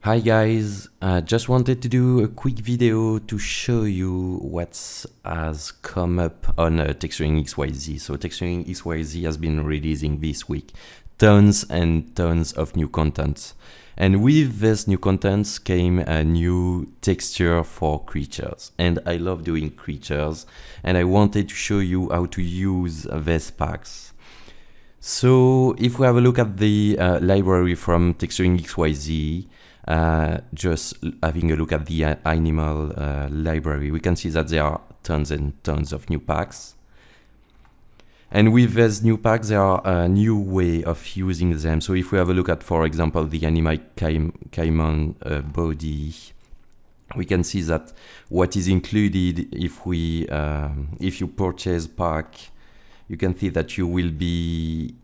Hi guys, just wanted to do a quick video to show you what has come up on TexturingXYZ. So TexturingXYZ has been releasing this week tons and tons of new content. And with this new content came a new texture for creatures. And I love doing creatures, and I wanted to show you how to use these packs. So if we have a look at the library from TexturingXYZ, just having a look at the animal library, we can see that there are tons and tons of new packs. And with these new packs, there are a new way of using them. So if we have a look at, for example, the animal caiman body, we can see that what is included if you purchase pack, you can see that you will be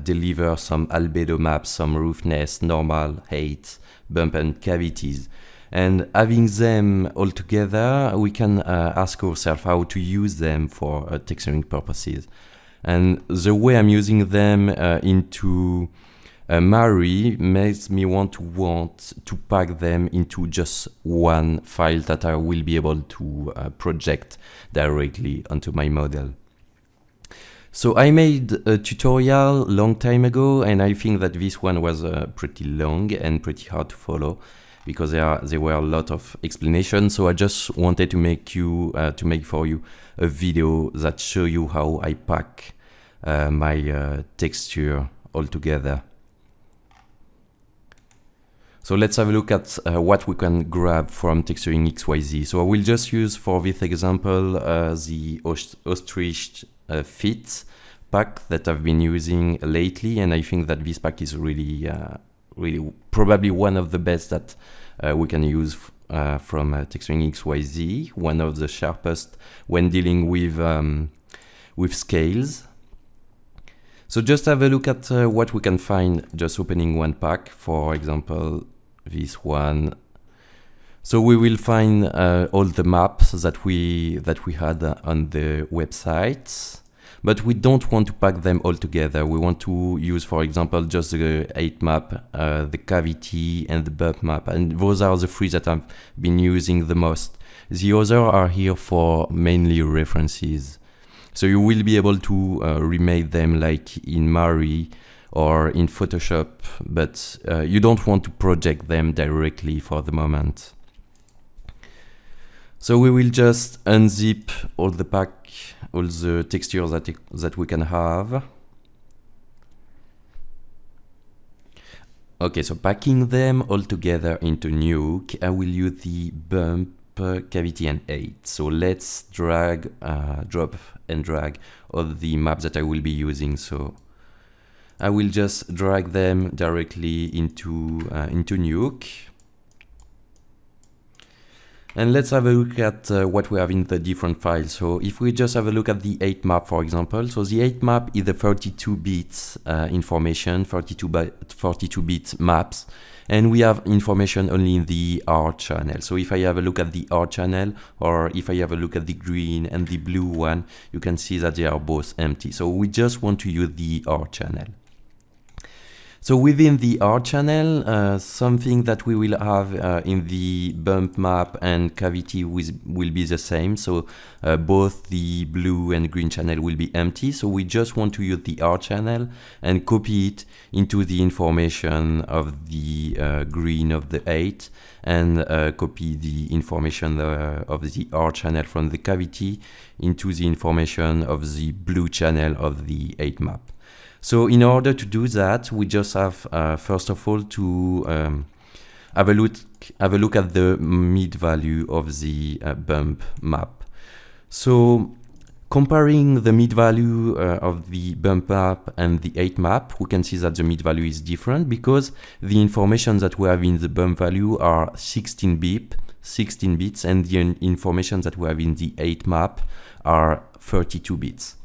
deliver some albedo maps, some roughness, normal, height, bump and cavities. And having them all together, we can ask ourselves how to use them for texturing purposes. And the way I'm using them into Mari makes me want to pack them into just one file that I will be able to project directly onto my model. So I made a tutorial long time ago, and I think that this one was pretty long and pretty hard to follow because there were a lot of explanations. So I just wanted to make for you a video that show you how I pack my texture all together. So let's have a look at what we can grab from TexturingXYZ. So I will just use for this example the ostrich fit pack that I've been using lately, and I think that this pack is really probably one of the best that we can use from TexturingXYZ, one of the sharpest when dealing with scales. So just have a look at what we can find just opening one pack, for example this one. So we will find all the maps that we had on the website, but we don't want to pack them all together. We want to use, for example, just the 8 map, the cavity and the bump map, and those are the 3 that I've been using the most. The others are here for mainly references. So you will be able to remake them like in Mari or in Photoshop, but you don't want to project them directly for the moment. So we will just unzip all the pack, all the textures that we can have. Okay, so packing them all together into Nuke, I will use the bump, cavity and 8. So let's drop and drag all the maps that I will be using. So I will just drag them directly into Nuke. And let's have a look at what we have in the different files. So if we just have a look at the 8 map, for example, so the 8 map is the 32 bits information, 42 bit maps, and we have information only in the R channel. So if I have a look at the R channel, or if I have a look at the green and the blue one, you can see that they are both empty. So we just want to use the R channel. So within the R channel, something that we will have in the bump map and cavity will be the same. So both the blue and green channel will be empty. So we just want to use the R channel and copy it into the information of the green of the 8, and copy the information of the R channel from the cavity into the information of the blue channel of the 8 map. So in order to do that, we just have first of all to have a look at the mid value of the bump map. So comparing the mid value of the bump map and the 8 map, we can see that the mid value is different because the information that we have in the bump value are 16 bits, and the information that we have in the 8 map are 32 bits.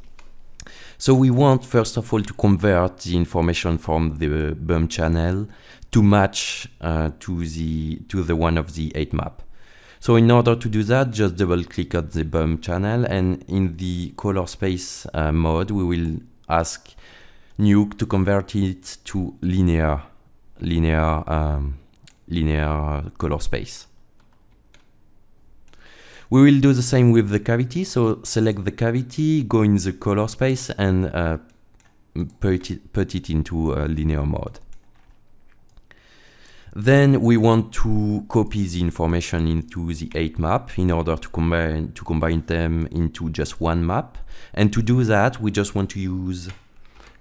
So we want first of all to convert the information from the bump channel to match to the one of the 8 map. So in order to do that, just double click on the bump channel, and in the color space mode, we will ask Nuke to convert it to linear linear color space. We will do the same with the cavity, so select the cavity, go in the color space and put it into linear mode. Then we want to copy the information into the 8 map in order to combine them into just one map. And to do that, we just want to use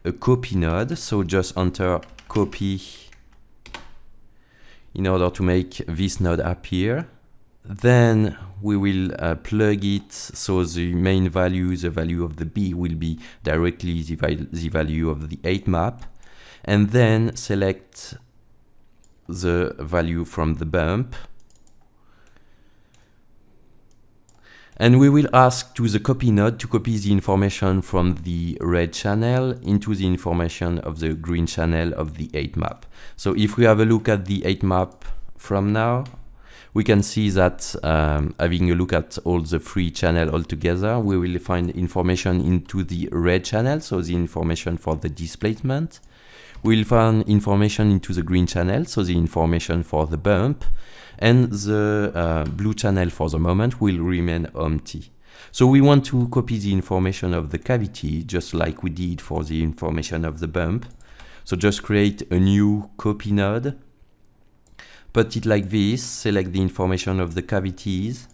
a copy node. So just enter copy in order to make this node appear. Then we will plug it so the main value, the value of the B, will be directly the value of the 8 map. And then select the value from the bump. And we will ask to the copy node to copy the information from the red channel into the information of the green channel of the 8 map. So if we have a look at the 8 map from now, we can see that having a look at all the 3 channels altogether, we will find information into the red channel, so the information for the displacement. We'll find information into the green channel, so the information for the bump, and the blue channel for the moment will remain empty. So we want to copy the information of the cavity, just like we did for the information of the bump. So just create a new copy node, put it like this, select the information of the cavities,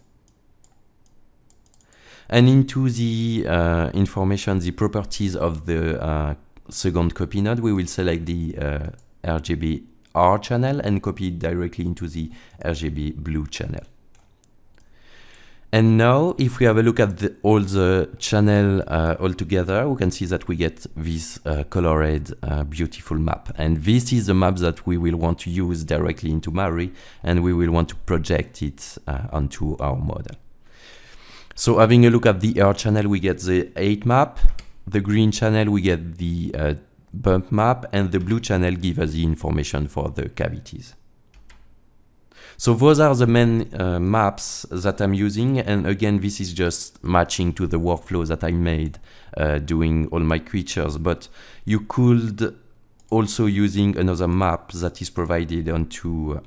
and into the information, the properties of the second copy node, we will select the RGB R channel and copy it directly into the RGB blue channel. And now, if we have a look at all the channel all together, we can see that we get this colored beautiful map. And this is the map that we will want to use directly into Mari, and we will want to project it onto our model. So having a look at the R channel, we get the 8 map. The green channel, we get the bump map, and the blue channel gives us the information for the cavities. So those are the main maps that I'm using, and again, this is just matching to the workflow that I made doing all my creatures, but you could also using another map that is provided into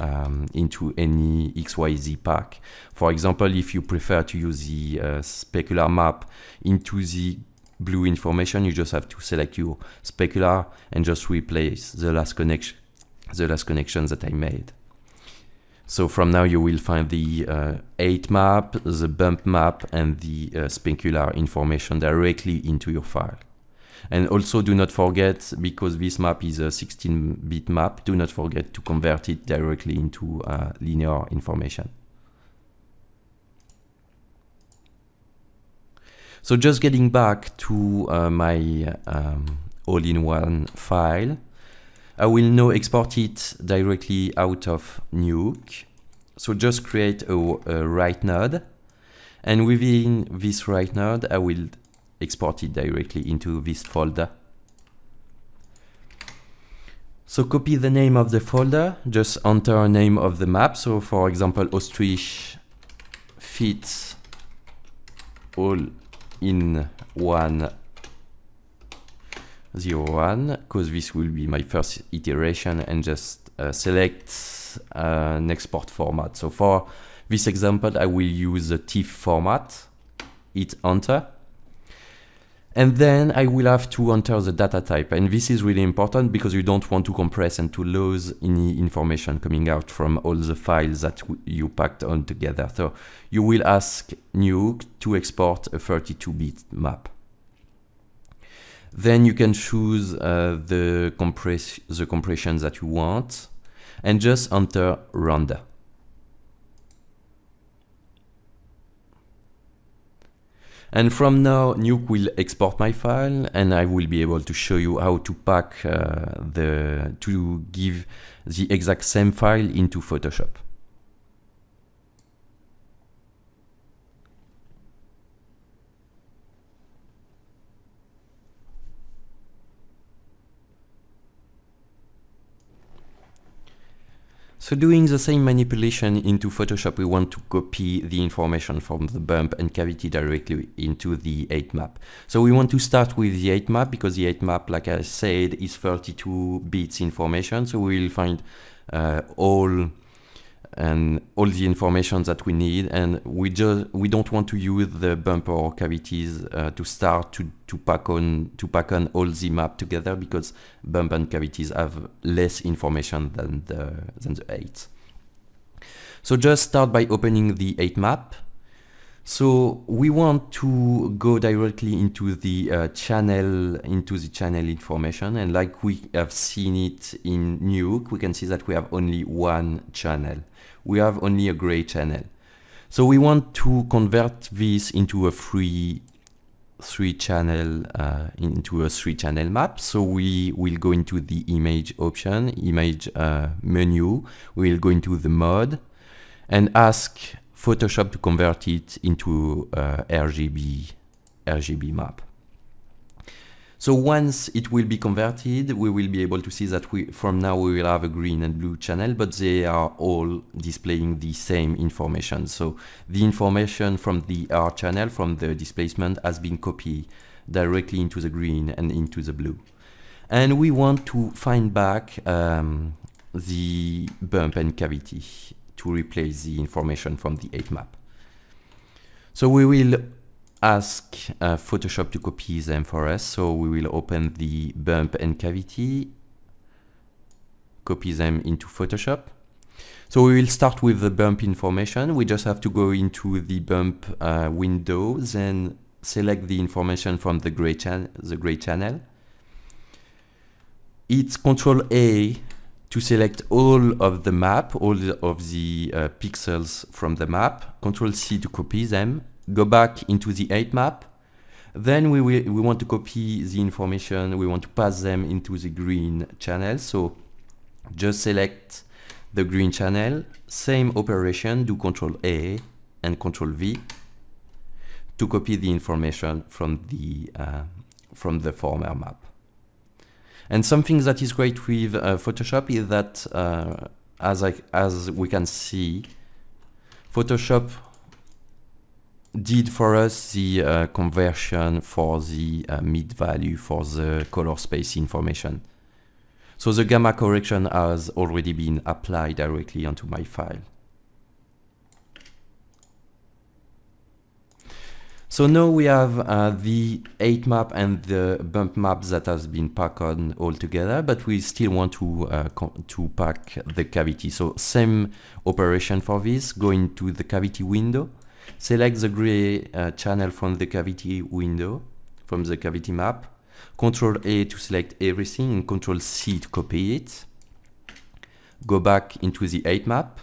any XYZ pack. For example, if you prefer to use the specular map into the blue information, you just have to select your specular and just replace the last connection that I made. So from now you will find the 8 map, the bump map, and the specular information directly into your file. And also do not forget, because this map is a 16-bit map, do not forget to convert it directly into linear information. So just getting back to my all-in-one file, I will now export it directly out of Nuke. So just create a write node, and within this write node, I will export it directly into this folder. So copy the name of the folder, just enter a name of the map. So for example, ostrich fits all in 101, because this will be my first iteration, and just select an export format. So for this example, I will use the TIFF format, hit enter. And then I will have to enter the data type. And this is really important because you don't want to compress and to lose any information coming out from all the files that you packed on together. So you will ask Nuke to export a 32-bit map. Then you can choose the compression that you want and just enter render. And from now, Nuke will export my file, and I will be able to show you how to pack to give the exact same file into Photoshop. So doing the same manipulation into Photoshop, we want to copy the information from the bump and cavity directly into the 8 map. So we want to start with the 8 map because the 8 map, like I said, is 32 bits information. So we will find all and all the information that we need, and we don't want to use the bump or cavities to start to pack on all the map together, because bump and cavities have less information than the 8. So just start by opening the 8 map. So we want to go directly into the channel information, and like we have seen it in Nuke, we can see that we have only one channel. We have only a gray channel. So we want to convert this into a three channel map. So we will go into the image option, image menu. We will go into the mode and ask Photoshop to convert it into RGB map. So once it will be converted, we will be able to see that from now we will have a green and blue channel, but they are all displaying the same information. So the information from the R channel, from the displacement, has been copied directly into the green and into the blue. And we want to find back the bump and cavity to replace the information from the 8 map. So we will ask Photoshop to copy them for us. So we will open the bump and cavity, copy them into Photoshop. So we will start with the bump information. We just have to go into the bump window, then select the information from the gray channel. It's Control A to select all of the map, all of the pixels from the map. Control C to copy them. Go back into the 8 map. Then we want to copy the information. We want to pass them into the green channel. So just select the green channel. Same operation. Do Control A and Control V to copy the information from the former map. And something that is great with Photoshop is that, as we can see, Photoshop did for us the conversion for the mid value for the color space information. So the gamma correction has already been applied directly onto my file. So now we have the 8 map and the bump map that has been packed on all together, but we still want to pack the cavity. So same operation for this. Go into the cavity window, select the gray channel from the cavity window, from the cavity map. Control A to select everything, and Control C to copy it. Go back into the 8 map,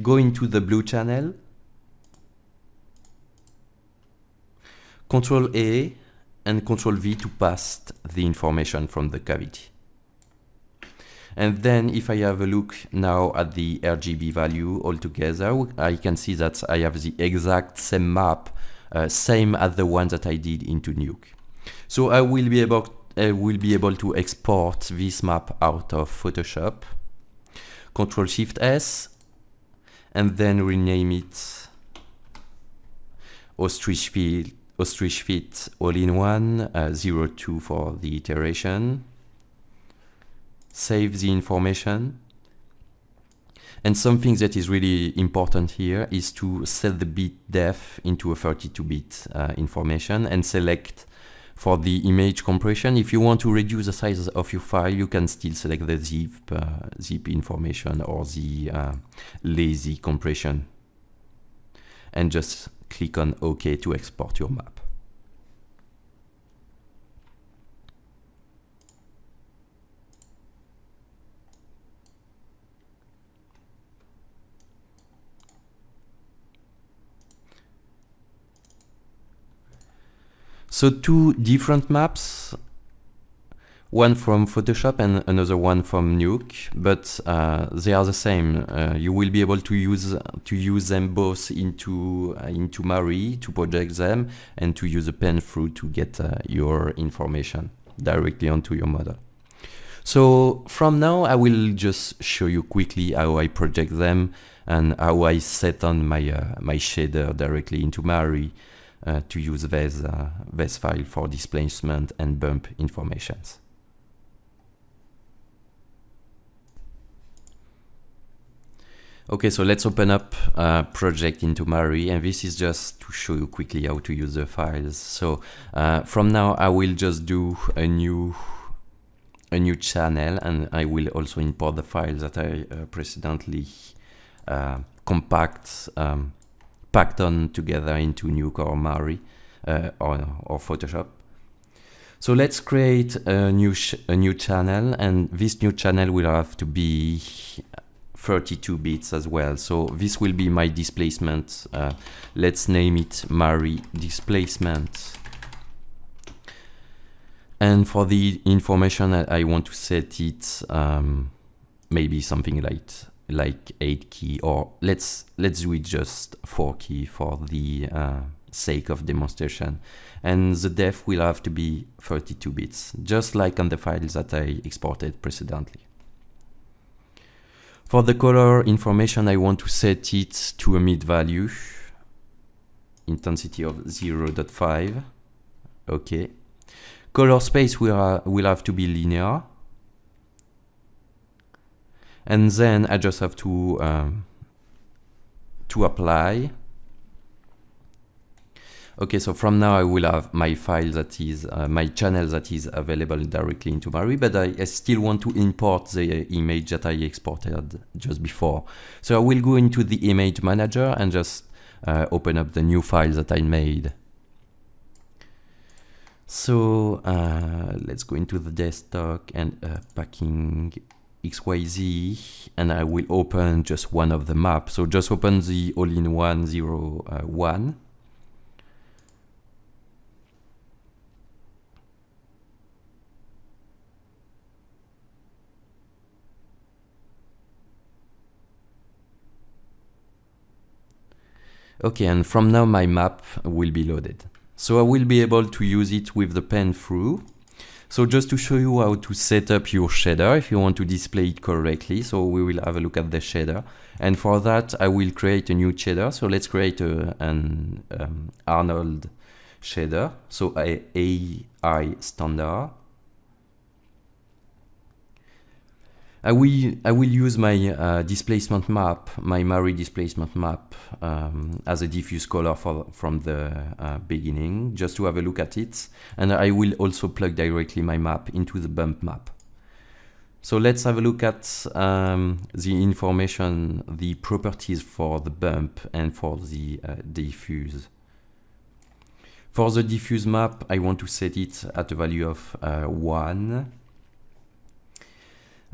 go into the blue channel, Control A and Control V to pass the information from the cavity. And then if I have a look now at the RGB value altogether, I can see that I have the exact same map, same as the one that I did into Nuke. So I will be able to export this map out of Photoshop, Control Shift S, and then rename it Ostrich Fit All-in-One 02 for the iteration. Save the information. And something that is really important here is to set the bit depth into a 32-bit information, and select for the image compression. If you want to reduce the size of your file, you can still select the zip information or the lazy compression, and just click on OK to export your map. So two different maps, one from Photoshop and another one from Nuke, but they are the same. You will be able to use them both into Mari to project them, and to use a pen through to get your information directly onto your model. So from now, I will just show you quickly how I project them and how I set on my shader directly into Mari to use this file for displacement and bump informations. Okay, so let's open up a project into Mari, and this is just to show you quickly how to use the files. So from now I will just do a new channel, and I will also import the files that I precedently packed on together into Nuke or Mari or Photoshop. So let's create a new channel, and this new channel will have to be 32 bits as well. So this will be my displacement. Let's name it Mari displacement. And for the information, I want to set it maybe something like 8 key, or let's do it just 4 key for the sake of demonstration. And the depth will have to be 32 bits, just like on the files that I exported precedently. For the color information, I want to set it to a mid value, intensity of 0.5. Okay. Color space will have to be linear. And then I just have to apply. Okay, so from now I will have my file that is my channel that is available directly into Mari, but I still want to import the image that I exported just before. So I will go into the image manager and just open up the new file that I made. So let's go into the desktop and packing XYZ, and I will open just one of the maps. So just open the all-in-one 01. Okay, and from now my map will be loaded. So I will be able to use it with the pen through. So just to show you how to set up your shader if you want to display it correctly. So we will have a look at the shader. And for that, I will create a new shader. So let's create an Arnold shader. So AI standard. I will use my displacement map, my Mari displacement map, as a diffuse color from the beginning, just to have a look at it. And I will also plug directly my map into the bump map. So let's have a look at the information, the properties for the bump and for the diffuse. For the diffuse map, I want to set it at a value of 1.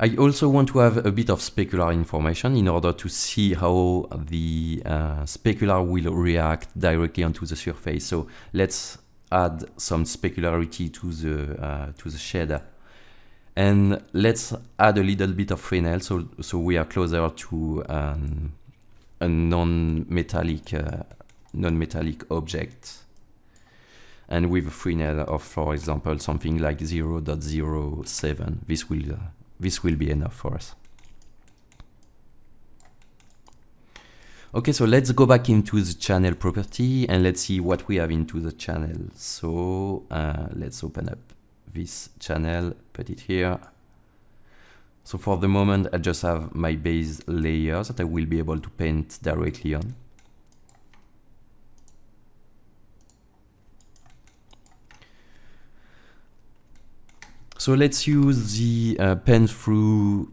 I also want to have a bit of specular information in order to see how the specular will react directly onto the surface. So let's add some specularity to the shader, and let's add a little bit of Fresnel, so we are closer to a non-metallic object, and with a Fresnel of, for example, something like 0.07. This will be enough for us. Okay, so let's go back into the channel property and let's see what we have into the channel. So let's open up this channel, put it here. So for the moment, I just have my base layer that I will be able to paint directly on. So let's use the pen through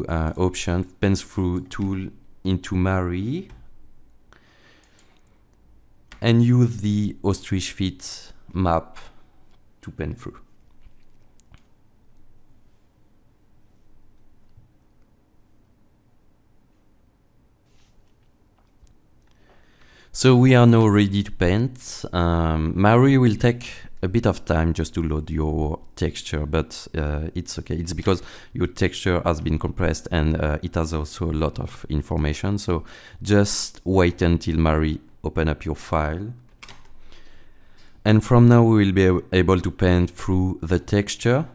option, pen through tool into Mari, and use the ostrich fit map to pen through. So we are now ready to paint. Mari will take a bit of time just to load your texture, but it's okay. It's because your texture has been compressed and it has also a lot of information. So just wait until Mari open up your file. And from now we will be able to paint through the texture.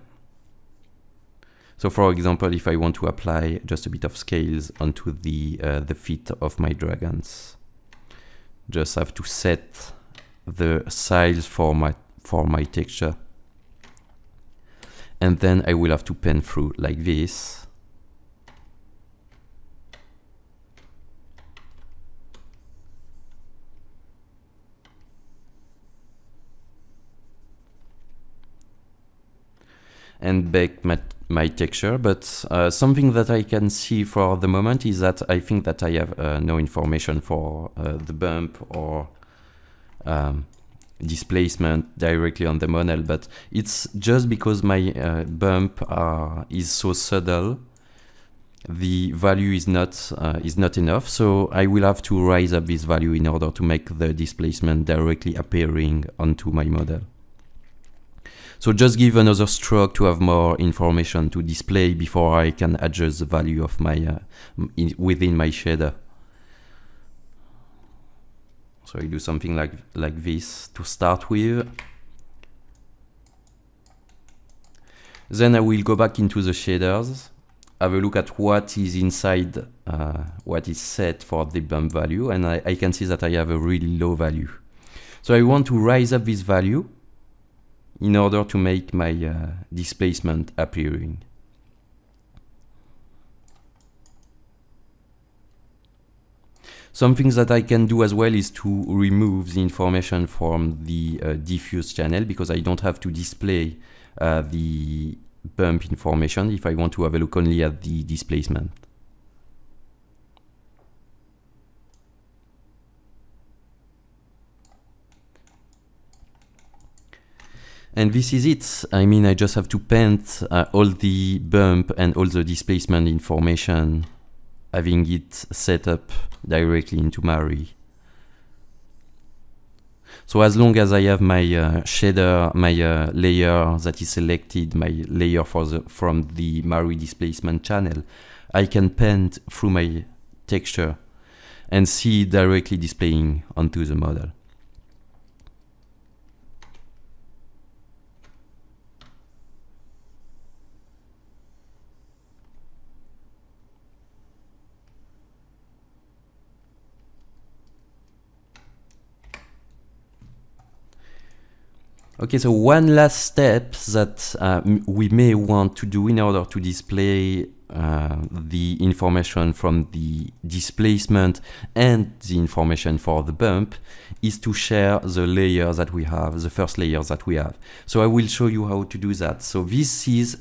So for example, if I want to apply just a bit of scales onto the feet of my dragons, just have to set the size for my texture, and then I will have to pen through like this. and bake my texture, but something that I can see for the moment is that I think that I have no information for the bump or displacement directly on the model, but it's just because my bump is so subtle, the value is not enough, so I will have to raise up this value in order to make the displacement directly appearing onto my model. So just give another stroke to have more information to display before I can adjust the value of my within my shader. So I do something like this to start with. Then I will go back into the shaders, have a look at what is inside, what is set for the bump value, and I can see that I have a really low value. So I want to raise up this value in order to make my displacement appearing. Something that I can do as well is to remove the information from the diffuse channel, because I don't have to display the bump information if I want to have a look only at the displacement. And this is it. I mean, I just have to paint all the bump and all the displacement information, having it set up directly into Mari. So as long as I have my shader, my layer that is selected, my layer from the Mari displacement channel, I can paint through my texture and see it directly displaying onto the model. Okay, so one last step that we may want to do in order to display the information from the displacement and the information for the bump is to share the layer that we have, the first layer that we have. So I will show you how to do that. So this is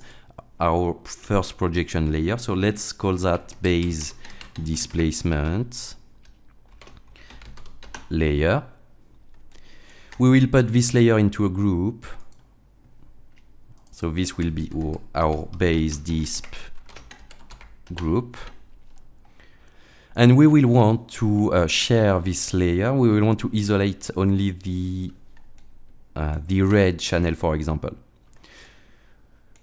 our first projection layer. So let's call that base displacement layer. We will put this layer into a group. So this will be our base disp group. And we will want to share this layer. We will want to isolate only the red channel, for example.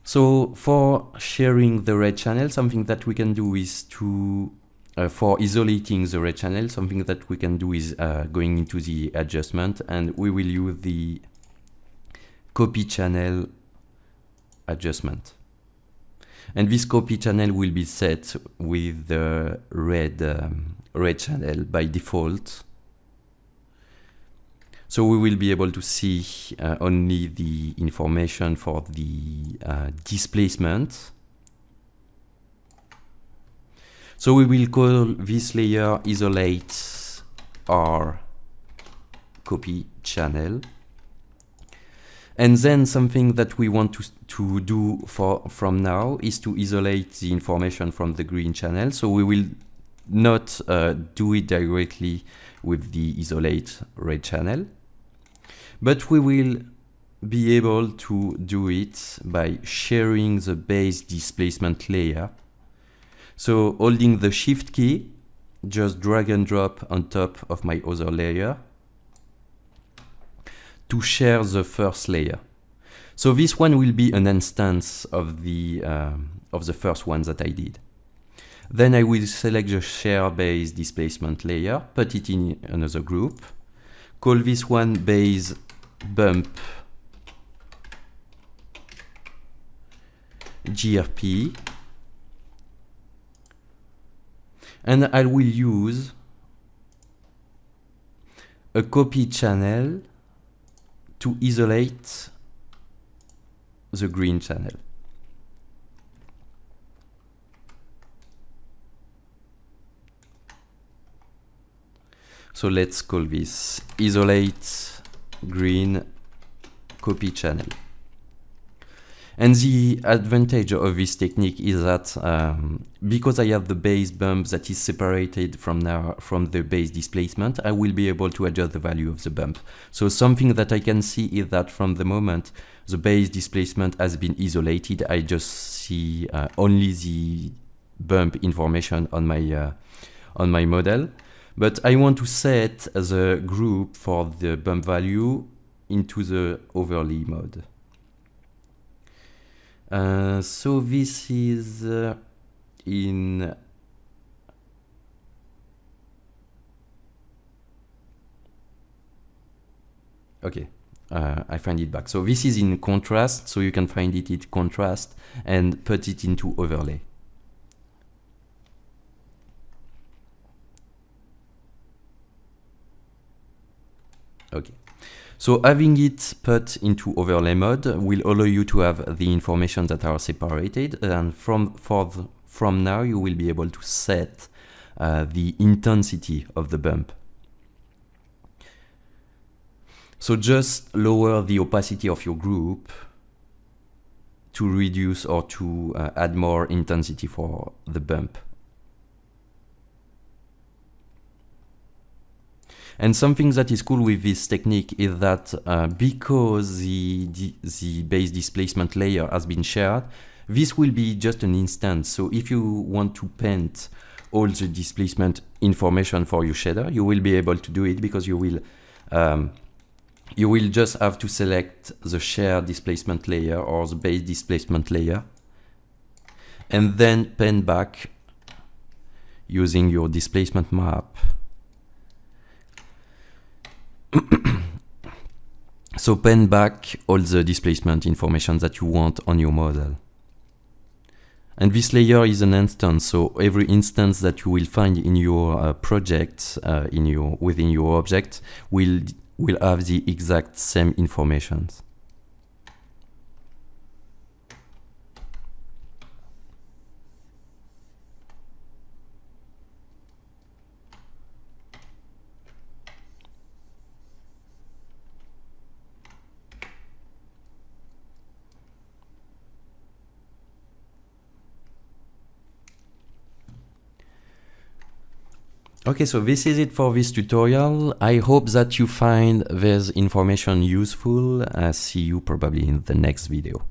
So for sharing the red channel, something that we can do is to for isolating the red channel, something that we can do is going into the adjustment, and we will use the copy channel adjustment. And this copy channel will be set with the red channel by default. So we will be able to see only the information for the displacement. So we will call this layer isolate our copy channel. And then something that we want to do from now is to isolate the information from the green channel. So we will not do it directly with the isolate red channel, but we will be able to do it by sharing the base displacement layer. So holding the shift key, just drag and drop on top of my other layer to share the first layer. So this one will be an instance of the first one that I did. Then I will select the share base displacement layer, put it in another group, call this one base bump GRP, and I will use a copy channel to isolate the green channel. So let's call this isolate green copy channel. And the advantage of this technique is that because I have the base bump that is separated from the base displacement, I will be able to adjust the value of the bump. So something that I can see is that from the moment the base displacement has been isolated, I just see only the bump information on my model. But I want to set the group for the bump value into the overlay mode. So this is in okay, I find it back. So this is in contrast, so you can find it in contrast and put it into overlay. Okay. So having it put into overlay mode will allow you to have the information that are separated, and from now you will be able to set the intensity of the bump. So just lower the opacity of your group to reduce or to add more intensity for the bump. And something that is cool with this technique is that because the base displacement layer has been shared, this will be just an instance. So if you want to paint all the displacement information for your shader, you will be able to do it because you will just have to select the shared displacement layer or the base displacement layer and then paint back using your displacement map. So paint back all the displacement information that you want on your model. And this layer is an instance, so every instance that you will find in your project, within your object, will have the exact same information. Okay, so this is it for this tutorial. I hope that you find this information useful. See you probably in the next video.